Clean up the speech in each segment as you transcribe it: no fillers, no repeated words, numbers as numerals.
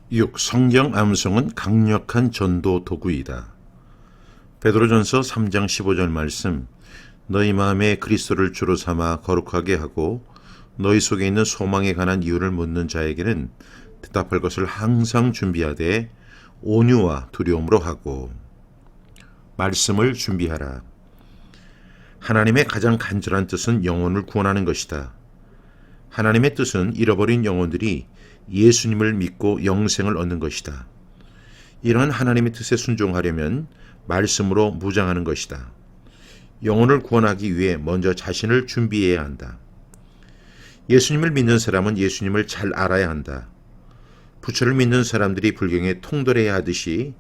6. 성경 암송은 강력한 전도 도구이다. 베드로전서 3장 15절 말씀. 너희 마음에 그리스도를 주로 삼아 거룩하게 하고 너희 속에 있는 소망에 관한 이유를 묻는 자에게는 대답할 것을 항상 준비하되 온유와 두려움으로 하고. 말씀을 준비하라. 하나님의 가장 간절한 뜻은 영혼을 구원하는 것이다. 하나님의 뜻은 잃어버린 영혼들이 예수님을 믿고 영생을 얻는 것이다. 이러한 하나님의 뜻에 순종하려면 말씀으로 무장하는 것이다. 영혼을 구원하기 위해 먼저 자신을 준비해야 한다. 예수님을 믿는 사람은 예수님을 잘 알아야 한다. 부처를 믿는 사람들이 불경에 통달해야 하듯이,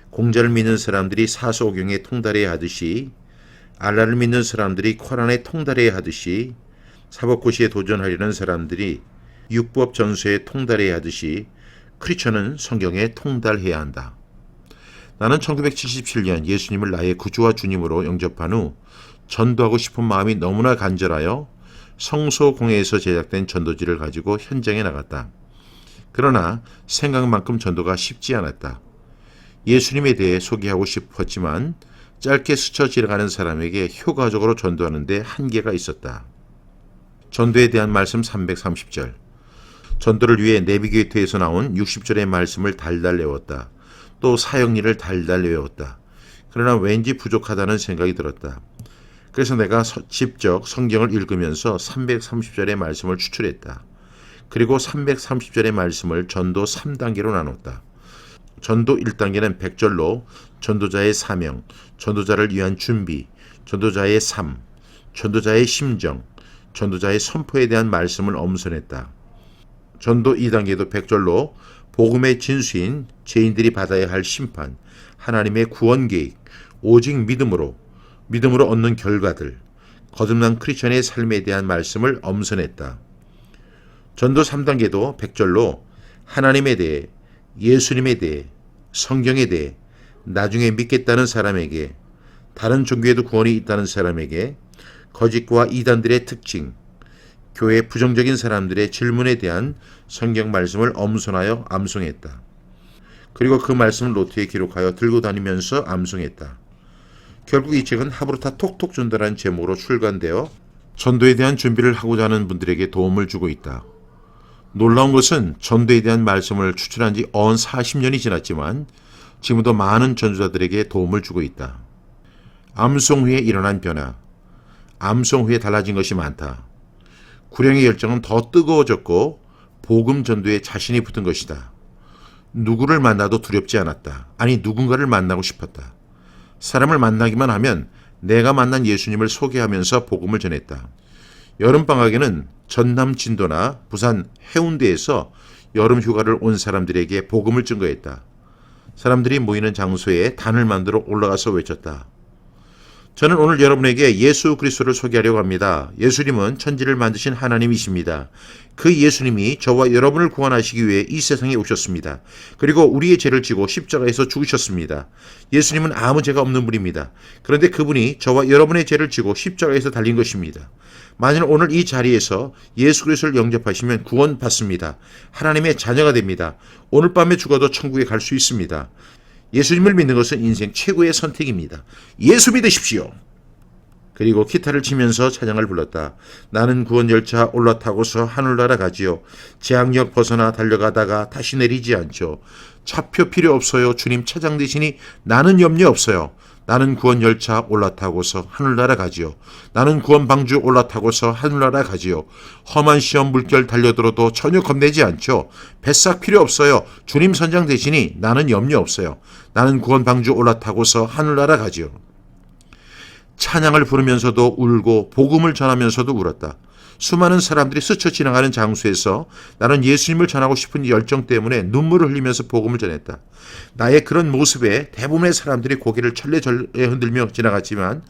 공자를 믿는 사람들이 사서오경에 통달해야 하듯이, 알라를 믿는 사람들이 코란에 통달해야 하듯이, 사법고시에 도전하려는 사람들이 육법 전서에 통달해야 하듯이 크리스천은 성경에 통달해야 한다. 나는 1977년 예수님을 나의 구주와 주님으로 영접한 후 전도하고 싶은 마음이 너무나 간절하여 성소공회에서 제작된 전도지를 가지고 현장에 나갔다. 그러나 생각만큼 전도가 쉽지 않았다. 예수님에 대해 소개하고 싶었지만 짧게 스쳐 지나가는 사람에게 효과적으로 전도하는 데 한계가 있었다. 전도에 대한 말씀 330절. 전도를 위해 내비게이터에서 나온 60절의 말씀을 달달 외웠다. 또 사역리를 달달 외웠다. 그러나 왠지 부족하다는 생각이 들었다. 그래서 내가 직접 성경을 읽으면서 330절의 말씀을 추출했다. 그리고 330절의 말씀을 전도 3단계로 나눴다. 전도 1단계는 100절로 전도자의 사명, 전도자를 위한 준비, 전도자의 삶, 전도자의 심정, 전도자의 선포에 대한 말씀을 엄선했다. 전도 2단계도 100절로 복음의 진수인 죄인들이 받아야 할 심판, 하나님의 구원 계획, 오직 믿음으로 얻는 결과들, 거듭난 크리스천의 삶에 대한 말씀을 엄선했다. 전도 3단계도 100절로 하나님에 대해, 예수님에 대해, 성경에 대해, 나중에 믿겠다는 사람에게, 다른 종교에도 구원이 있다는 사람에게, 거짓과 이단들의 특징, 교회 부정적인 사람들의 질문에 대한 성경 말씀을 엄선하여 암송했다. 그리고 그 말씀을 노트에 기록하여 들고 다니면서 암송했다. 결국 이 책은 하브루타 톡톡 전도라는 제목으로 출간되어 전도에 대한 준비를 하고자 하는 분들에게 도움을 주고 있다. 놀라운 것은 전도에 대한 말씀을 추출한 지 언 40년이 지났지만 지금도 많은 전도자들에게 도움을 주고 있다. 암송 후에 일어난 변화, 암송 후에 달라진 것이 많다. 구령의 열정은 더 뜨거워졌고 복음 전도에 자신이 붙은 것이다. 누구를 만나도 두렵지 않았다. 아니, 누군가를 만나고 싶었다. 사람을 만나기만 하면 내가 만난 예수님을 소개하면서 복음을 전했다. 여름방학에는 전남 진도나 부산 해운대에서 여름 휴가를 온 사람들에게 복음을 증거했다. 사람들이 모이는 장소에 단을 만들어 올라가서 외쳤다. 저는 오늘 여러분에게 예수 그리스도를 소개하려고 합니다. 예수님은 천지를 만드신 하나님이십니다. 그 예수님이 저와 여러분을 구원하시기 위해 이 세상에 오셨습니다. 그리고 우리의 죄를 지고 십자가에서 죽으셨습니다. 예수님은 아무 죄가 없는 분입니다. 그런데 그분이 저와 여러분의 죄를 지고 십자가에서 달린 것입니다. 만일 오늘 이 자리에서 예수 그리스도를 영접하시면 구원받습니다. 하나님의 자녀가 됩니다. 오늘 밤에 죽어도 천국에 갈 수 있습니다. 예수님을 믿는 것은 인생 최고의 선택입니다. 예수 믿으십시오. 그리고 기타를 치면서 찬양을 불렀다. 나는 구원 열차 올라타고서 하늘나라 가지요. 재앙역 벗어나 달려가다가 다시 내리지 않죠. 차표 필요 없어요. 주님 차장 되시니 나는 염려 없어요. 나는 구원 열차 올라타고서 하늘나라 가지요. 나는 구원 방주 올라타고서 하늘나라 가지요. 험한 시험 물결 달려들어도 전혀 겁내지 않죠. 뱃삭 필요 없어요. 주님 선장 되시니 나는 염려 없어요. 나는 구원 방주 올라타고서 하늘나라 가지요. 찬양을 부르면서도 울고 복음을 전하면서도 울었다. 수많은 사람들이 스쳐 지나가는 장소에서 나는 예수님을 전하고 싶은 열정 때문에 눈물을 흘리면서 복음을 전했다. 나의 그런 모습에 대부분의 사람들이 고개를 철레철레 흔들며 지나갔지만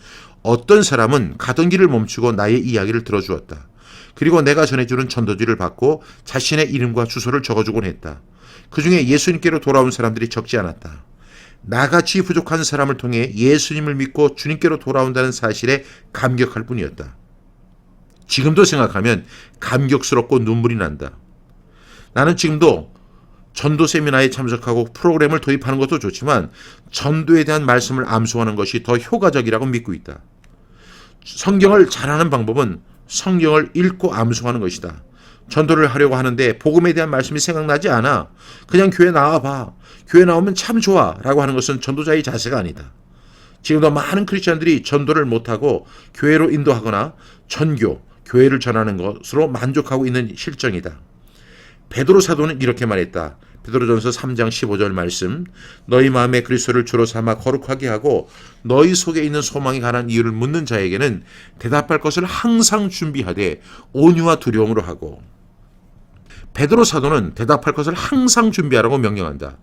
어떤 사람은 가던 길을 멈추고 나의 이야기를 들어주었다. 그리고 내가 전해주는 전도지를 받고 자신의 이름과 주소를 적어주곤 했다. 그 중에 예수님께로 돌아온 사람들이 적지 않았다. 나같이 부족한 사람을 통해 예수님을 믿고 주님께로 돌아온다는 사실에 감격할 뿐이었다. 지금도 생각하면 감격스럽고 눈물이 난다. 나는 지금도 전도 세미나에 참석하고 프로그램을 도입하는 것도 좋지만 전도에 대한 말씀을 암송하는 것이 더 효과적이라고 믿고 있다. 성경을 잘하는 방법은 성경을 읽고 암송하는 것이다. 전도를 하려고 하는데 복음에 대한 말씀이 생각나지 않아. 그냥 교회 나와봐. 교회 나오면 참 좋아 라고 하는 것은 전도자의 자세가 아니다. 지금도 많은 크리스천들이 전도를 못하고 교회로 인도하거나 전교, 교회를 전하는 것으로 만족하고 있는 실정이다. 베드로 사도는 이렇게 말했다. 베드로전서 3장 15절 말씀, 너희 마음에 그리스도를 주로 삼아 거룩하게 하고 너희 속에 있는 소망에 관한 이유를 묻는 자에게는 대답할 것을 항상 준비하되 온유와 두려움으로 하고. 베드로 사도는 대답할 것을 항상 준비하라고 명령한다.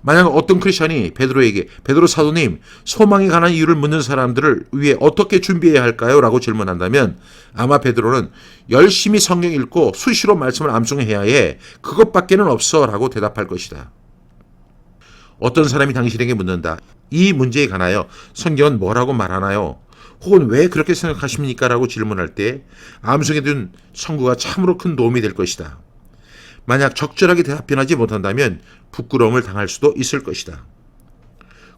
만약 어떤 크리스천이 베드로에게 베드로 사도님, 소망에 관한 이유를 묻는 사람들을 위해 어떻게 준비해야 할까요? 라고 질문한다면 아마 베드로는 열심히 성경 읽고 수시로 말씀을 암송해야 해. 그것밖에는 없어 라고 대답할 것이다. 어떤 사람이 당신에게 묻는다. 이 문제에 관하여 성경은 뭐라고 말하나요? 혹은 왜 그렇게 생각하십니까? 라고 질문할 때 암송해둔 청구가 참으로 큰 도움이 될 것이다. 만약 적절하게 답변하지 못한다면 부끄러움을 당할 수도 있을 것이다.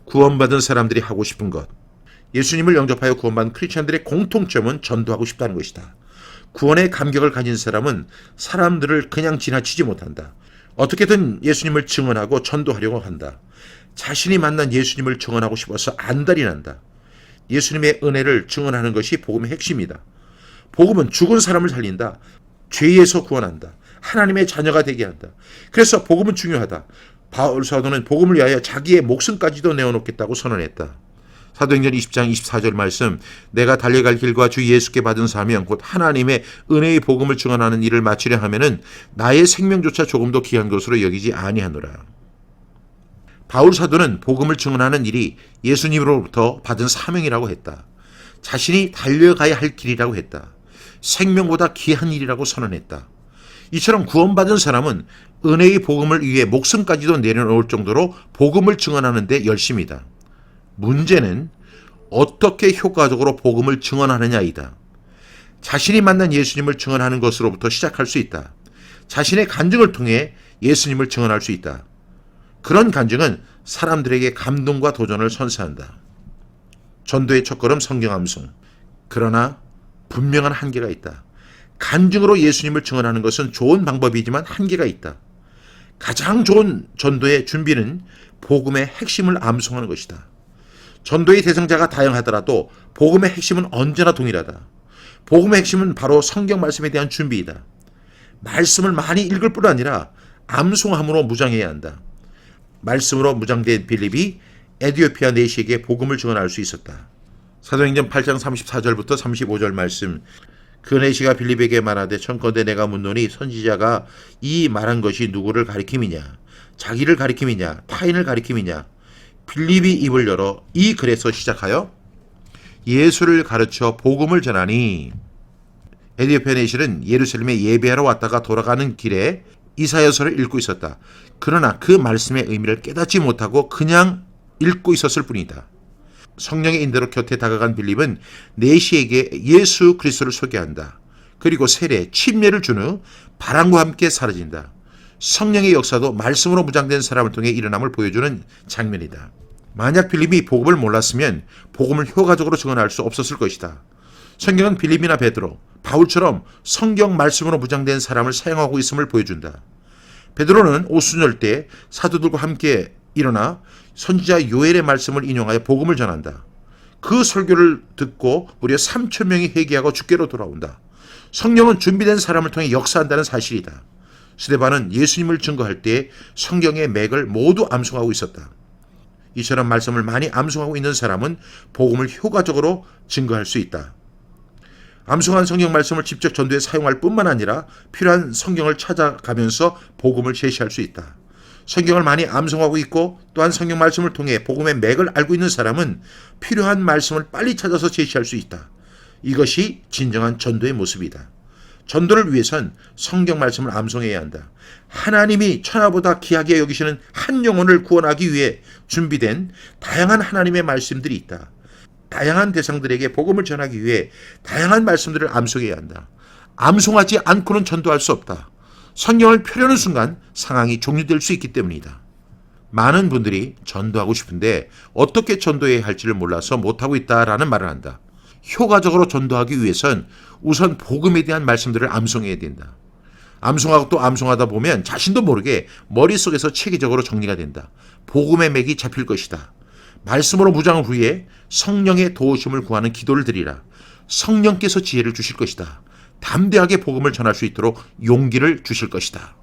구원받은 사람들이 하고 싶은 것. 예수님을 영접하여 구원받은 크리스천들의 공통점은 전도하고 싶다는 것이다. 구원의 감격을 가진 사람은 사람들을 그냥 지나치지 못한다. 어떻게든 예수님을 증언하고 전도하려고 한다. 자신이 만난 예수님을 증언하고 싶어서 안달이 난다. 예수님의 은혜를 증언하는 것이 복음의 핵심이다. 복음은 죽은 사람을 살린다. 죄에서 구원한다. 하나님의 자녀가 되게 한다. 그래서 복음은 중요하다. 바울 사도는 복음을 위하여 자기의 목숨까지도 내어놓겠다고 선언했다. 사도행전 20장 24절 말씀, 내가 달려갈 길과 주 예수께 받은 사명 곧 하나님의 은혜의 복음을 증언하는 일을 마치려 하면은 나의 생명조차 조금도 귀한 것으로 여기지 아니하노라. 바울 사도는 복음을 증언하는 일이 예수님으로부터 받은 사명이라고 했다. 자신이 달려가야 할 길이라고 했다. 생명보다 귀한 일이라고 선언했다. 이처럼 구원받은 사람은 은혜의 복음을 위해 목숨까지도 내려놓을 정도로 복음을 증언하는 데 열심이다. 문제는 어떻게 효과적으로 복음을 증언하느냐이다. 자신이 만난 예수님을 증언하는 것으로부터 시작할 수 있다. 자신의 간증을 통해 예수님을 증언할 수 있다. 그런 간증은 사람들에게 감동과 도전을 선사한다. 전도의 첫걸음 성경 암송. 그러나 분명한 한계가 있다. 간증으로 예수님을 증언하는 것은 좋은 방법이지만 한계가 있다. 가장 좋은 전도의 준비는 복음의 핵심을 암송하는 것이다. 전도의 대상자가 다양하더라도 복음의 핵심은 언제나 동일하다. 복음의 핵심은 바로 성경 말씀에 대한 준비이다. 말씀을 많이 읽을 뿐 아니라 암송함으로 무장해야 한다. 말씀으로 무장된 빌립이 에디오피아 내시에게 복음을 증언할 수 있었다. 사도행전 8장 34절부터 35절 말씀, 그 내시가 빌립에게 말하되 청컨대 내가 묻노니 선지자가 이 말한 것이 누구를 가리킴이냐, 자기를 가리킴이냐, 타인을 가리킴이냐. 빌립이 입을 열어 이 글에서 시작하여 예수를 가르쳐 복음을 전하니. 에디오피아 내시는 예루살렘에 예배하러 왔다가 돌아가는 길에 이사야서를 읽고 있었다. 그러나 그 말씀의 의미를 깨닫지 못하고 그냥 읽고 있었을 뿐이다. 성령의 인도로 곁에 다가간 빌립은 내시에게 예수 그리스도를 소개한다. 그리고 세례, 침례를 준 후 바람과 함께 사라진다. 성령의 역사도 말씀으로 무장된 사람을 통해 일어남을 보여주는 장면이다. 만약 빌립이 복음을 몰랐으면 복음을 효과적으로 증언할 수 없었을 것이다. 성경은 빌립이나 베드로, 바울처럼 성경 말씀으로 무장된 사람을 사용하고 있음을 보여준다. 베드로는 오순절 때 사도들과 함께 일어나 선지자 요엘의 말씀을 인용하여 복음을 전한다. 그 설교를 듣고 무려 3천 명이 회개하고 주께로 돌아온다. 성령은 준비된 사람을 통해 역사한다는 사실이다. 스데반은 예수님을 증거할 때 성경의 맥을 모두 암송하고 있었다. 이처럼 말씀을 많이 암송하고 있는 사람은 복음을 효과적으로 증거할 수 있다. 암송한 성경 말씀을 직접 전도에 사용할 뿐만 아니라 필요한 성경을 찾아가면서 복음을 제시할 수 있다. 성경을 많이 암송하고 있고 또한 성경 말씀을 통해 복음의 맥을 알고 있는 사람은 필요한 말씀을 빨리 찾아서 제시할 수 있다. 이것이 진정한 전도의 모습이다. 전도를 위해선 성경 말씀을 암송해야 한다. 하나님이 천하보다 귀하게 여기시는 한 영혼을 구원하기 위해 준비된 다양한 하나님의 말씀들이 있다. 다양한 대상들에게 복음을 전하기 위해 다양한 말씀들을 암송해야 한다. 암송하지 않고는 전도할 수 없다. 성경을 펴려는 순간 상황이 종료될 수 있기 때문이다. 많은 분들이 전도하고 싶은데 어떻게 전도해야 할지를 몰라서 못하고 있다라는 말을 한다. 효과적으로 전도하기 위해선 우선 복음에 대한 말씀들을 암송해야 된다. 암송하고 또 암송하다 보면 자신도 모르게 머릿속에서 체계적으로 정리가 된다. 복음의 맥이 잡힐 것이다. 말씀으로 무장한 후에 성령의 도우심을 구하는 기도를 드리라. 성령께서 지혜를 주실 것이다. 담대하게 복음을 전할 수 있도록 용기를 주실 것이다.